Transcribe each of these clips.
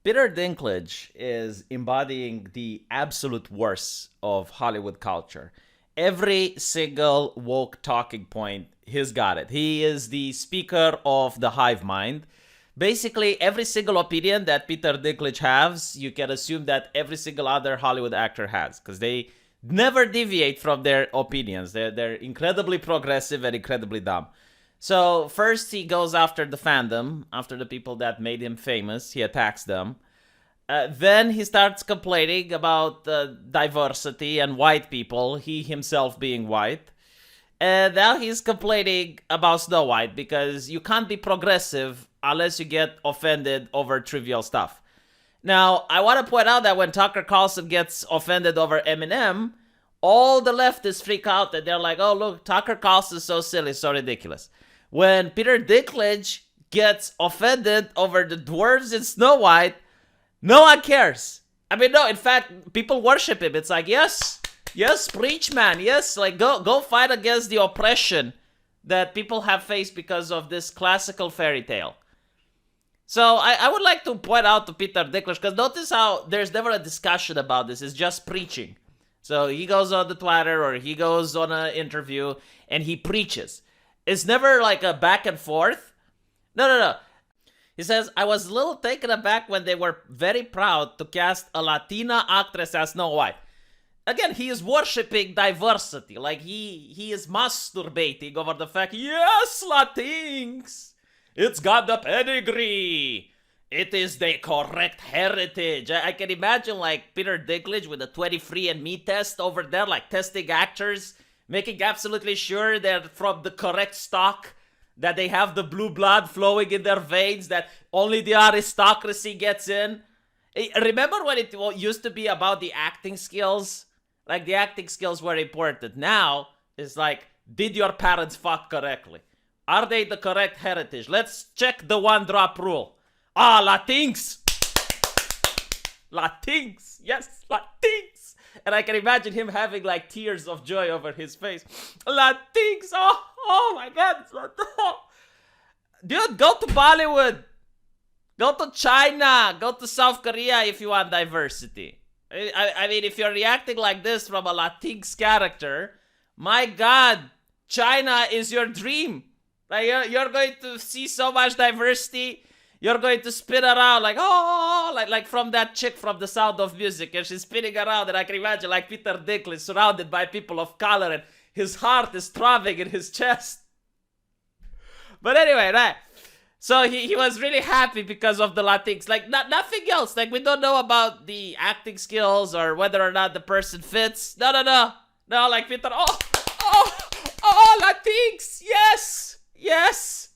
Peter Dinklage is embodying the absolute worst of Hollywood culture. Every single woke talking point, he's got it. He is the speaker of the hive mind. Basically, every single opinion that Peter Dinklage has, you can assume that every single other Hollywood actor has, because they never deviate from their opinions. They're incredibly progressive and incredibly dumb. So first he goes after the fandom, after the people that made him famous. He attacks them. Then he starts complaining about diversity and white people, he himself being white. And now he's complaining about Snow White because you can't be progressive unless you get offended over trivial stuff. Now, I want to point out that when Tucker Carlson gets offended over Eminem, all the leftists freak out and they're like, oh, look, Tucker Carlson's so silly, so ridiculous. When Peter Dinklage gets offended over the dwarves in Snow White, no one cares. I mean, no, in fact, people worship him. It's like, yes, preach, man. Yes, like go fight against the oppression that people have faced because of this classical fairy tale. So I would like to point out to Peter Dinklage, because notice how there's never a discussion about this. It's just preaching. So he goes on the Twitter or he goes on an interview and he preaches. It's never like a back and forth. No. He says, I was a little taken aback when they were very proud to cast a Latina actress as Snow White. Again, he is worshipping diversity. Like he is masturbating over the fact, yes, Latinx. It's got the pedigree. It is the correct heritage. I can imagine like Peter Dinklage with a 23andMe test over there, like testing actors, making absolutely sure they're from the correct stock, that they have the blue blood flowing in their veins, that only the aristocracy gets in. Remember when it used to be about the acting skills? Like, the acting skills were important. Now, it's like, did your parents fuck correctly? Are they the correct heritage? Let's check the one-drop rule. Latinx! Latinx! Yes, Latinx! And I can imagine him having, like, tears of joy over his face. Latinx! Oh my God! Dude, go to Bollywood! Go to China! Go to South Korea if you want diversity. I mean, if you're reacting like this from a Latinx character, my God, China is your dream. Like, you're going to see so much diversity. You're going to spin around like, oh, like from that chick from The Sound of Music, and she's spinning around, and I can imagine like Peter Dinklage surrounded by people of color, and his heart is throbbing in his chest. But anyway, right. So he was really happy because of the Latinx. Like, nothing else. Like, we don't know about the acting skills or whether or not the person fits. No. No, like Peter, Latinx. Yes.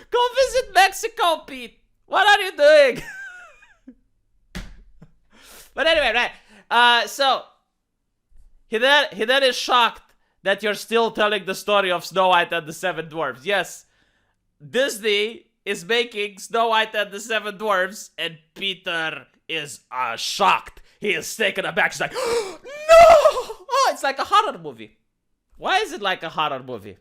Go visit Mexico, Pete. What are you doing? But anyway, right. So he then is shocked that you're still telling the story of Snow White and the Seven Dwarfs. Yes, Disney is making Snow White and the Seven Dwarfs, and Peter is shocked. He is taken aback. He's like, no! Oh, it's like a horror movie. Why is it like a horror movie?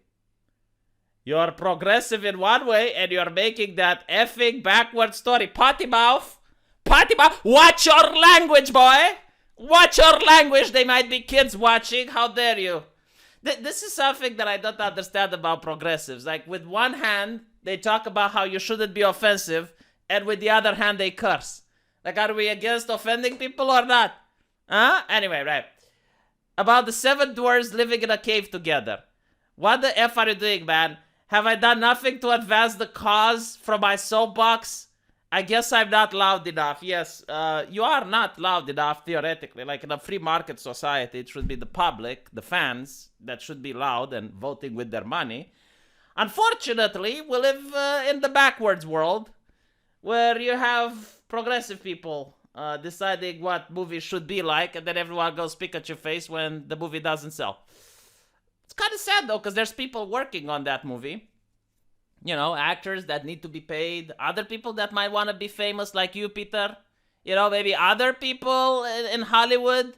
You're progressive in one way, and you're making that effing backward story. Potty mouth. Watch your language, boy. Watch your language. They might be kids watching. How dare you? This is something that I don't understand about progressives. Like, with one hand, they talk about how you shouldn't be offensive, and with the other hand, they curse. Like, are we against offending people or not? Huh? Anyway, right. About the seven dwarves living in a cave together. What the F are you doing, man? Have I done nothing to advance the cause from my soapbox? I guess I'm not loud enough. Yes, you are not loud enough, theoretically. Like, in a free market society, it should be the public, the fans, that should be loud and voting with their money. Unfortunately, we live in the backwards world, where you have progressive people deciding what movies should be like, and then everyone goes pick at your face when the movie doesn't sell. It's kind of sad, though, because there's people working on that movie. You know, actors that need to be paid. Other people that might want to be famous like you, Peter. You know, maybe other people in Hollywood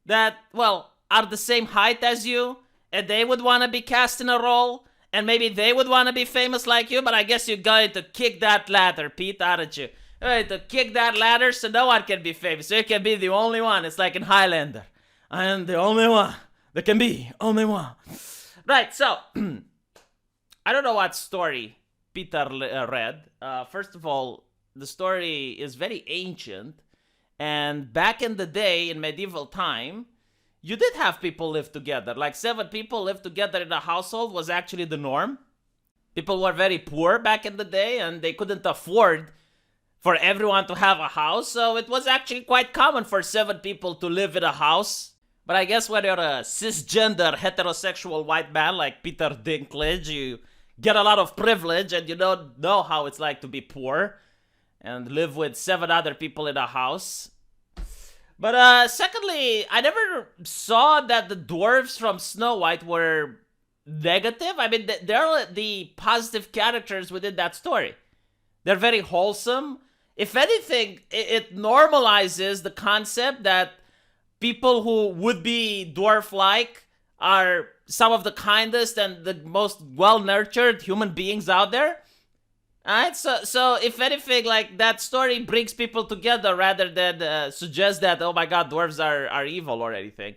that, well, are the same height as you. And they would want to be cast in a role. And maybe they would want to be famous like you, but I guess you're going to kick that ladder, Pete, aren't you? You're going to kick that ladder so no one can be famous. So you can be the only one. It's like in Highlander. I am the only one. There can be only one. Right, so I don't know what story Peter read. First of all, the story is very ancient. And back in the day, in medieval time, you did have people live together. Like 7 people live together in a household was actually the norm. People were very poor back in the day and they couldn't afford for everyone to have a house. So it was actually quite common for 7 people to live in a house. But I guess when you're a cisgender heterosexual white man like Peter Dinklage, you get a lot of privilege and you don't know how it's like to be poor and live with 7 other people in a house. But secondly, I never saw that the dwarves from Snow White were negative. I mean, they're the positive characters within that story. They're very wholesome. If anything, it normalizes the concept that people who would be dwarf-like are some of the kindest and the most well-nurtured human beings out there. Alright, so if anything, like, that story brings people together rather than suggest that, oh my god, dwarves are evil or anything.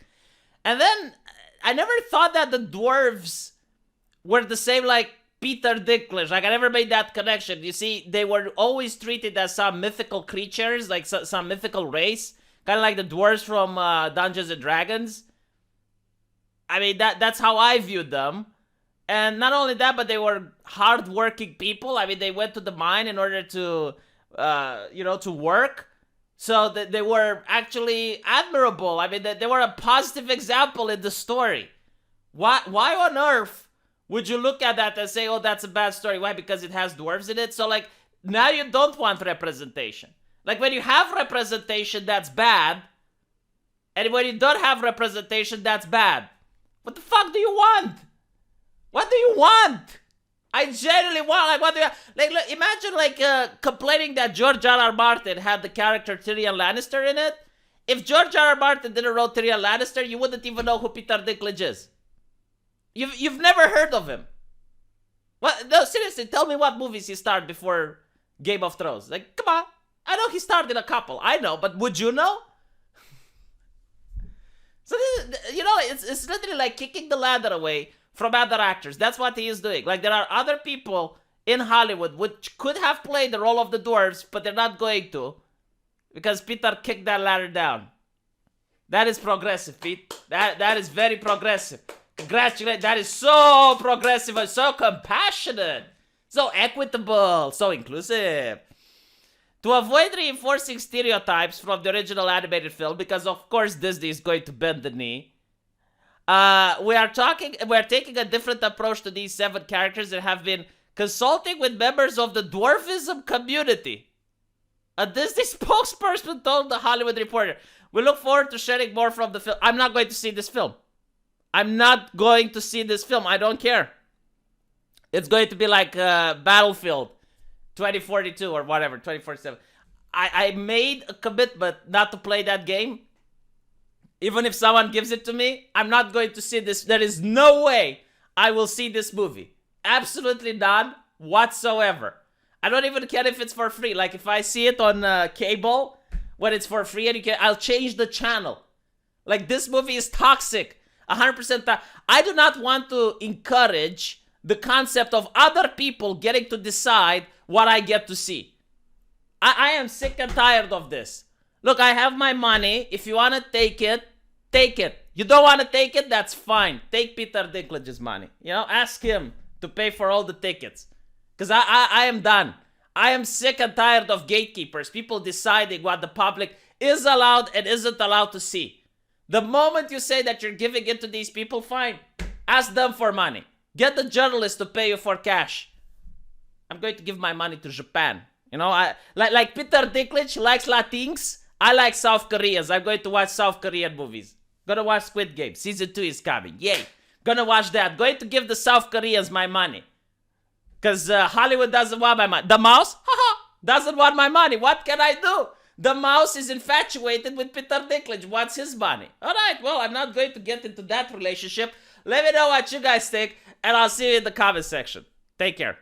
And then, I never thought that the dwarves were the same like Peter Dinklage. Like, I never made that connection. You see, they were always treated as some mythical creatures, like some mythical race. Kind of like the dwarves from Dungeons and Dragons. I mean, that's how I viewed them. And not only that, but they were hard-working people. I mean, they went to the mine in order to, to work. So they were actually admirable. I mean, they were a positive example in the story. Why on earth would you look at that and say, oh, that's a bad story? Why? Because it has dwarves in it? So, like, now you don't want representation. Like, when you have representation, that's bad. And when you don't have representation, that's bad. What the fuck do you want? What do you want? I genuinely want, like, what do you... Like, look, imagine, complaining that George R.R. Martin had the character Tyrion Lannister in it. If George R.R. Martin didn't write Tyrion Lannister, you wouldn't even know who Peter Dinklage is. You've never heard of him. What? No, seriously, tell me what movies he starred before Game of Thrones. Like, come on. I know he starred in a couple. I know, but would you know? So, it's literally like kicking the ladder away from other actors. That's what he is doing. Like, there are other people in Hollywood which could have played the role of the dwarves, but they're not going to. Because Peter kicked that ladder down. That is progressive, Pete. That is very progressive. Congratulations. That is so progressive and so compassionate. So equitable. So inclusive. To avoid reinforcing stereotypes from the original animated film, because of course Disney is going to bend the knee, we're taking a different approach to these 7 characters and have been consulting with members of the dwarfism community. A Disney spokesperson told The Hollywood Reporter, we look forward to sharing more from the film. I'm not going to see this film. I'm not going to see this film. I don't care. It's going to be like Battlefield 2042 or whatever, 2047. I made a commitment not to play that game. Even if someone gives it to me, I'm not going to see this. There is no way I will see this movie. Absolutely none whatsoever. I don't even care if it's for free. Like, if I see it on cable when it's for free, and I'll change the channel. Like, this movie is toxic. 100%. I do not want to encourage the concept of other people getting to decide what I get to see. I am sick and tired of this. Look, I have my money. If you want to take it, take it. You don't want to take it, that's fine. Take Peter Dinklage's money. Ask him to pay for all the tickets. Because I am done. I am sick and tired of gatekeepers. People deciding what the public is allowed and isn't allowed to see. The moment you say that you're giving it to these people, fine. Ask them for money. Get the journalist to pay you for cash. I'm going to give my money to Japan. Like Peter Dinklage likes Latinx. I like South Koreans. I'm going to watch South Korean movies. Gonna watch Squid Game. Season 2 is coming. Yay. Gonna watch that. Going to give the South Koreans my money. Because Hollywood doesn't want my money. The mouse? Doesn't want my money. What can I do? The mouse is infatuated with Peter Dinklage. Wants his money. Alright, well, I'm not going to get into that relationship. Let me know what you guys think, and I'll see you in the comment section. Take care.